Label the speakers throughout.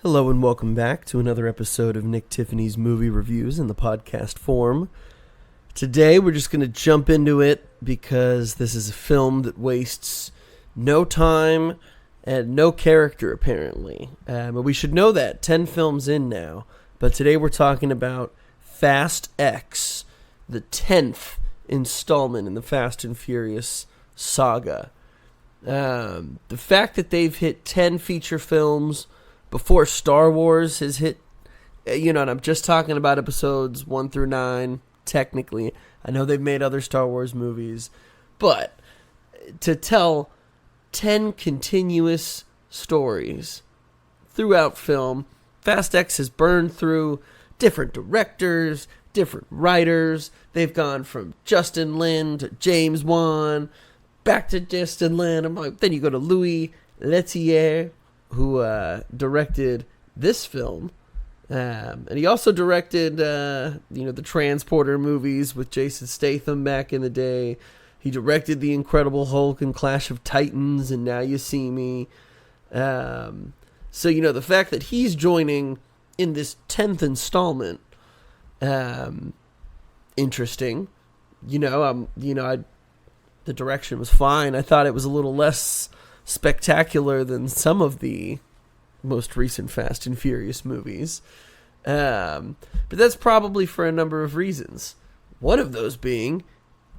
Speaker 1: Hello and welcome back to another episode of Nick Tiffany's Movie Reviews in the podcast form. Today we're just going to jump into it because this is a film that wastes no time and no character apparently. But we should know that, 10 films in now. But today we're talking about Fast X, the 10th installment in the Fast and Furious saga. The fact that they've hit 10 feature films before Star Wars has hit, and I'm just talking about episodes 1 through 9, technically. I know they've made other Star Wars movies, but to tell 10 continuous stories throughout film, Fast X has burned through different directors, different writers. They've gone from Justin Lin to James Wan, back to Justin Lin. Then you go to Louis Leterrier, who directed this film, and he also directed, the Transporter movies with Jason Statham back in the day. He directed The Incredible Hulk and Clash of Titans, and Now You See Me. So the fact that he's joining in this 10th installment, interesting. The direction was fine. I thought it was a little less spectacular than some of the most recent Fast and Furious movies. But that's probably for a number of reasons. One of those being,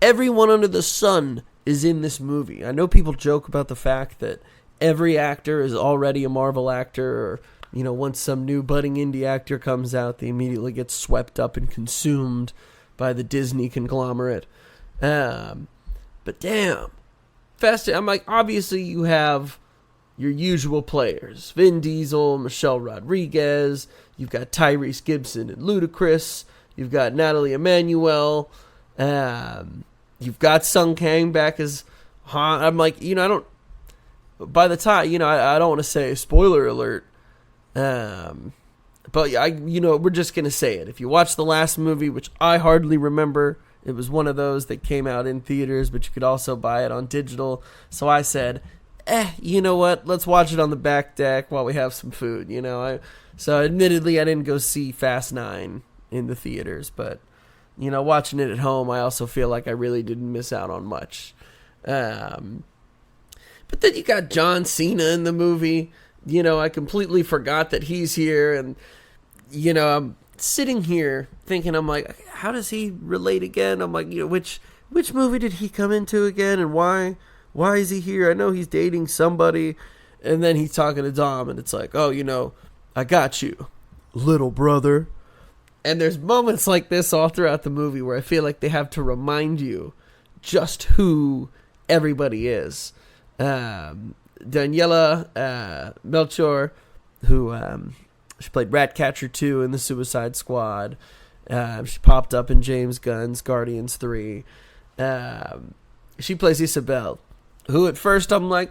Speaker 1: everyone under the sun is in this movie. I know people joke about the fact that every actor is already a Marvel actor, or, once some new budding indie actor comes out, they immediately get swept up and consumed by the Disney conglomerate. But damn. I'm like, obviously you have your usual players. Vin Diesel, Michelle Rodriguez, you've got Tyrese Gibson and Ludacris, you've got Natalie Emmanuel, you've got Sung Kang back as Han. I'm like, by the time, I don't want to say spoiler alert, but we're just going to say it. If you watch the last movie, which I hardly remember, it was one of those that came out in theaters, but you could also buy it on digital. So I said, you know what? Let's watch it on the back deck while we have some food, So admittedly, I didn't go see Fast 9 in the theaters, but, watching it at home, I also feel like I really didn't miss out on much. But then you got John Cena in the movie. I completely forgot that he's here, and, I'm sitting here thinking, I'm like, how does he relate again? I'm like, which movie did he come into again, and why is he here? I know he's dating somebody, and then he's talking to Dom, and it's like, oh, I got you, little brother. And there's moments like this all throughout the movie where I feel like they have to remind you just who everybody is. Daniela Melchior, who she played Ratcatcher 2 in The Suicide Squad. She popped up in James Gunn's Guardians 3. She plays Isabel, who at first I'm like,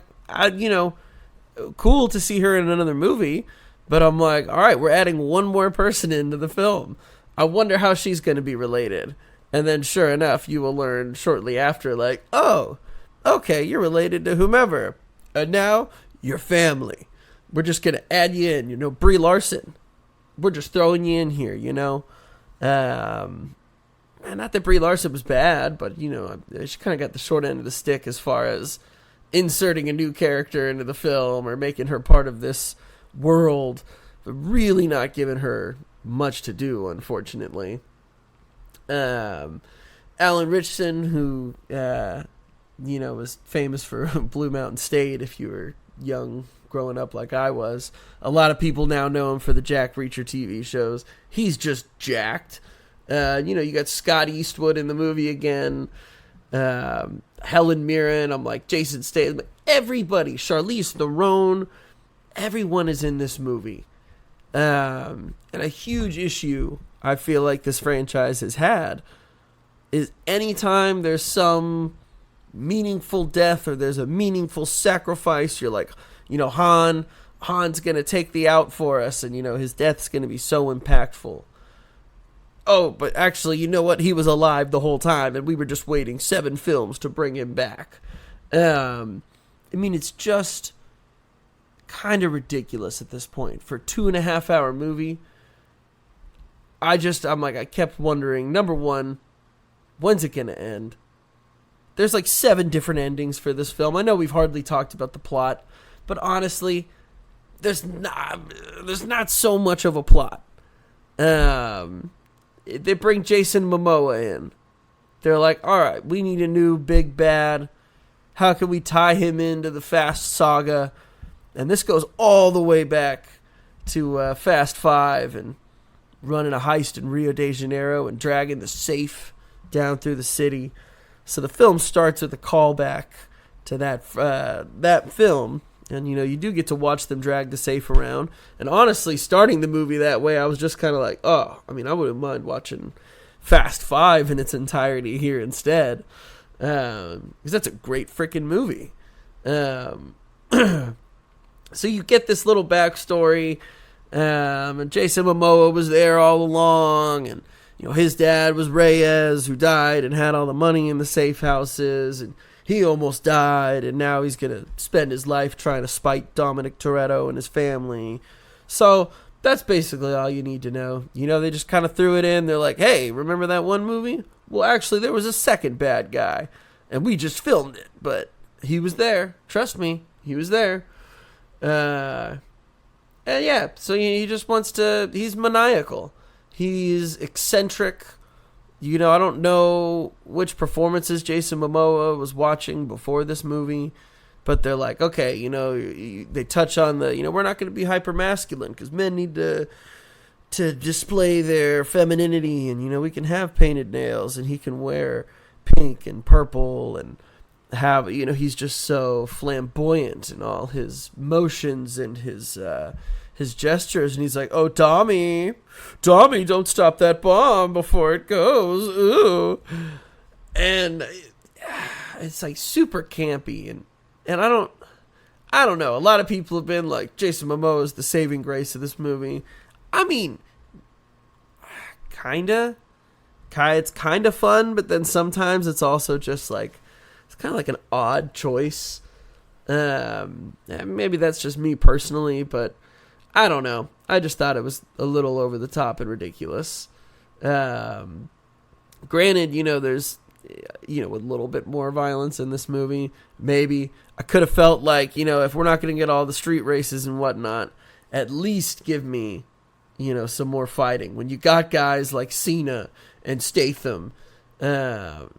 Speaker 1: cool to see her in another movie. But I'm like, all right, we're adding one more person into the film. I wonder how she's going to be related. And then sure enough, you will learn shortly after, like, oh, okay, you're related to whomever. And now, you're family. We're just going to add you in, Brie Larson. We're just throwing you in here, not that Brie Larson was bad, but, she kind of got the short end of the stick as far as inserting a new character into the film or making her part of this world, but really not giving her much to do, unfortunately. Alan Ritchson, who, was famous for Blue Mountain State if you were young growing up like I was. A lot of people now know him for the Jack Reacher TV shows. He's just jacked. You got Scott Eastwood in the movie again. Helen Mirren. I'm like, Jason Statham. Everybody. Charlize Theron. Everyone is in this movie. And a huge issue I feel like this franchise has had is anytime there's some meaningful death or there's a meaningful sacrifice, you're like, Han's going to take the out for us, and, his death's going to be so impactful. Oh, but actually, you know what? He was alive the whole time, and we were just waiting 7 films to bring him back. It's just kind of ridiculous at this point. For a 2.5-hour movie, I kept wondering, number one, when's it going to end? There's like 7 different endings for this film. I know we've hardly talked about the plot, but honestly, there's not so much of a plot. They bring Jason Momoa in. They're like, all right, we need a new big bad. How can we tie him into the Fast saga? And this goes all the way back to Fast 5 and running a heist in Rio de Janeiro and dragging the safe down through the city. So the film starts with a callback to that film. And, you do get to watch them drag the safe around. And honestly, starting the movie that way, I was just kind of like, I wouldn't mind watching Fast 5 in its entirety here instead. Because that's a great freaking movie. So you get this little backstory. And Jason Momoa was there all along. And, his dad was Reyes, who died and had all the money in the safe houses. And he almost died. And now he's going to spend his life trying to spite Dominic Toretto and his family. So that's basically all you need to know. They just kind of threw it in. They're like, hey, remember that one movie? Well, actually, there was a second bad guy. And we just filmed it. But he was there. Trust me, he was there. And yeah, so he just wants to... He's maniacal. He's eccentric. I don't know which performances Jason Momoa was watching before this movie. But they're like, okay, they touch on the... we're not going to be hyper-masculine because men need to display their femininity. And, we can have painted nails and he can wear pink and purple and have... he's just so flamboyant in all his motions and his gestures, and he's like, oh, Tommy, don't stop that bomb before it goes, ooh. And it's like super campy, and I don't know, a lot of people have been like, Jason Momoa is the saving grace of this movie. I mean, it's kind of fun, but then sometimes it's also just like, it's kind of like an odd choice. Maybe that's just me personally, but I don't know. I just thought it was a little over the top and ridiculous. Granted, there's, a little bit more violence in this movie. Maybe I could have felt like, if we're not going to get all the street races and whatnot, at least give me, some more fighting. When you got guys like Cena and Statham. But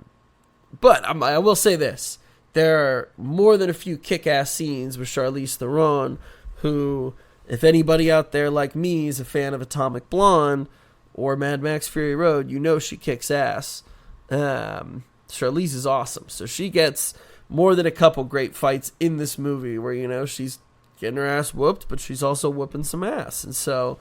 Speaker 1: I will say this. There are more than a few kick-ass scenes with Charlize Theron, who... If anybody out there like me is a fan of Atomic Blonde or Mad Max Fury Road, she kicks ass. Charlize is awesome. So she gets more than a couple great fights in this movie where, she's getting her ass whooped, but she's also whooping some ass. And so,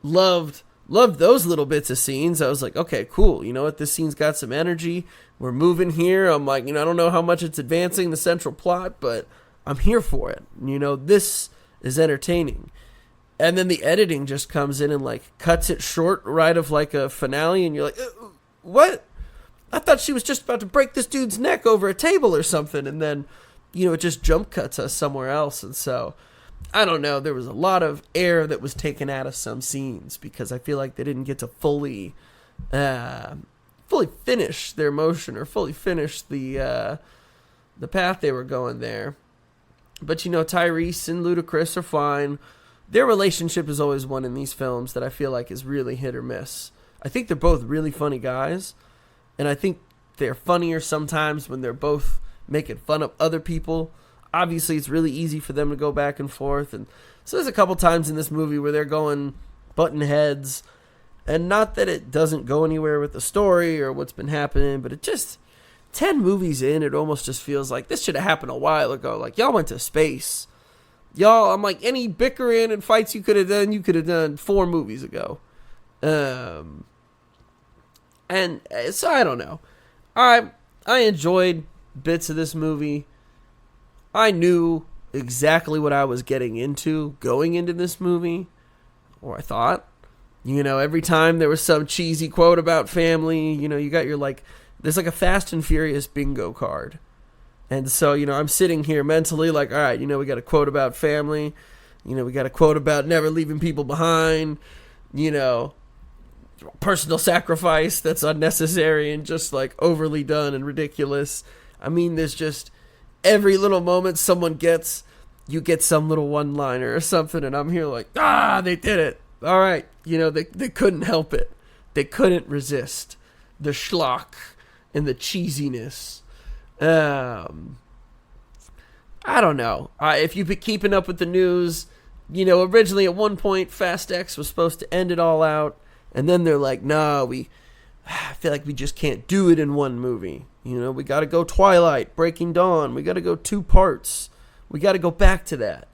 Speaker 1: loved those little bits of scenes. I was like, okay, cool. You know what? This scene's got some energy. We're moving here. I'm like, I don't know how much it's advancing the central plot, but I'm here for it. This is entertaining. And then the editing just comes in and like cuts it short right of like a finale, and you're like, what? I thought she was just about to break this dude's neck over a table or something, and then, it just jump cuts us somewhere else. And so, I don't know, there was a lot of air that was taken out of some scenes because I feel like they didn't get to fully finish their motion or fully finish the path they were going there. But, Tyrese and Ludacris are fine. Their relationship is always one in these films that I feel like is really hit or miss. I think they're both really funny guys. And I think they're funnier sometimes when they're both making fun of other people. Obviously, it's really easy for them to go back and forth. And so there's a couple times in this movie where they're going button heads. And not that it doesn't go anywhere with the story or what's been happening, but it just... 10 movies in, it almost just feels like this should have happened a while ago. Like, y'all went to space. I'm like, any bickering and fights you could have done 4 movies ago. And so I don't know. I enjoyed bits of this movie. I knew exactly what I was getting into going into this movie. Or I thought. Every time there was some cheesy quote about family, you got your like... There's like a Fast and Furious bingo card. And so, I'm sitting here mentally like, all right, we got a quote about family. We got a quote about never leaving people behind. Personal sacrifice that's unnecessary and just like overly done and ridiculous. I mean, there's just every little moment someone gets, you get some little one-liner or something, and I'm here like, they did it. All right, they couldn't help it. They couldn't resist the schlock and the cheesiness. I don't know. If you've been keeping up with the news, originally at one point Fast X was supposed to end it all out, and then they're like, no, I feel like we just can't do it in one movie. We got to go Twilight, Breaking Dawn. We got to go 2 parts. We got to go back to that.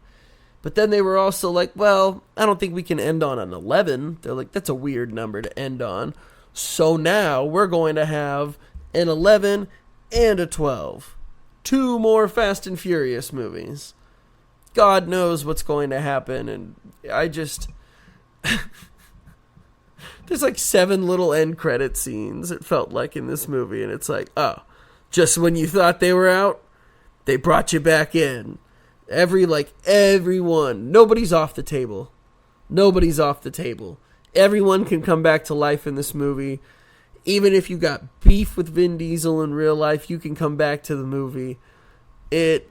Speaker 1: But then they were also like, well, I don't think we can end on an 11. They're like, that's a weird number to end on. So now we're going to have an 11 and a 12. 2 more Fast and Furious movies. God knows what's going to happen. And I just... There's like 7 little end credit scenes, it felt like, in this movie. And it's like, just when you thought they were out, they brought you back in. Everyone. Nobody's off the table. Nobody's off the table. Everyone can come back to life in this movie. Even if you got beef with Vin Diesel in real life, you can come back to the movie. It's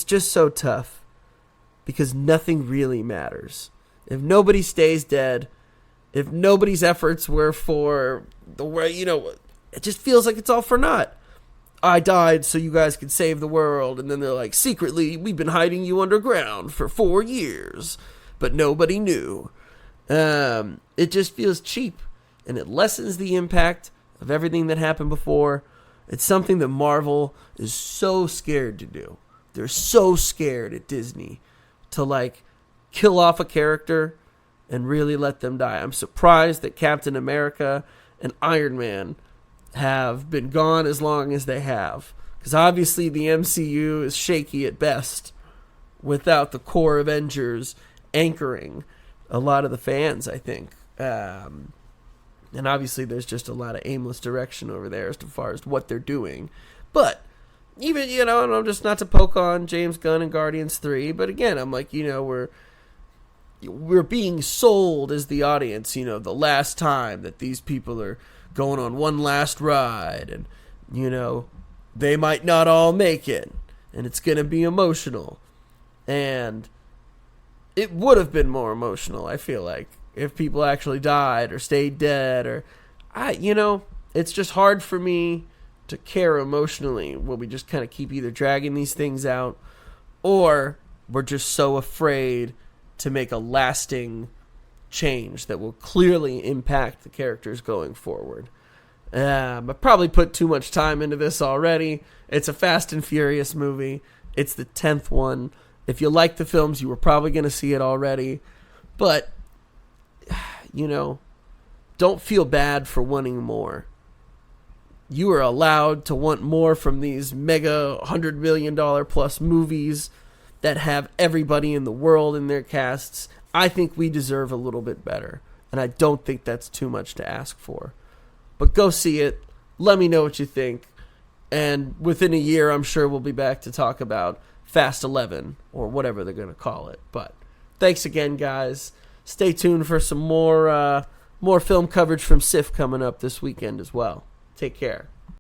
Speaker 1: just so tough. Because nothing really matters. If nobody stays dead, if nobody's efforts were for the way, it just feels like it's all for naught. I died so you guys could save the world. And then they're like, secretly, we've been hiding you underground for 4 years. But nobody knew. It just feels cheap. And it lessens the impact of everything that happened before. It's something that Marvel is so scared to do. They're so scared at Disney to kill off a character and really let them die. I'm surprised that Captain America and Iron Man have been gone as long as they have. Because obviously the MCU is shaky at best without the core Avengers anchoring a lot of the fans, I think. And obviously there's just a lot of aimless direction over there as far as what they're doing. But even, and I'm just not to poke on James Gunn and Guardians 3, but again, I'm like, we're being sold as the audience, the last time that these people are going on one last ride, and, they might not all make it, and it's going to be emotional. And it would have been more emotional, I feel like, if people actually died or stayed dead, or, it's just hard for me to care emotionally when we just kind of keep either dragging these things out, or we're just so afraid to make a lasting change that will clearly impact the characters going forward. I've probably put too much time into this already. It's a Fast and Furious movie. It's the 10th one. If you like the films, you were probably going to see it already. But, don't feel bad for wanting more. You are allowed to want more from these mega $100 million plus movies that have everybody in the world in their casts. I think we deserve a little bit better. And I don't think that's too much to ask for. But go see it. Let me know what you think. And within a year, I'm sure we'll be back to talk about Fast 11 or whatever they're going to call it. But thanks again, guys. Stay tuned for some more film coverage from SIF coming up this weekend as well. Take care.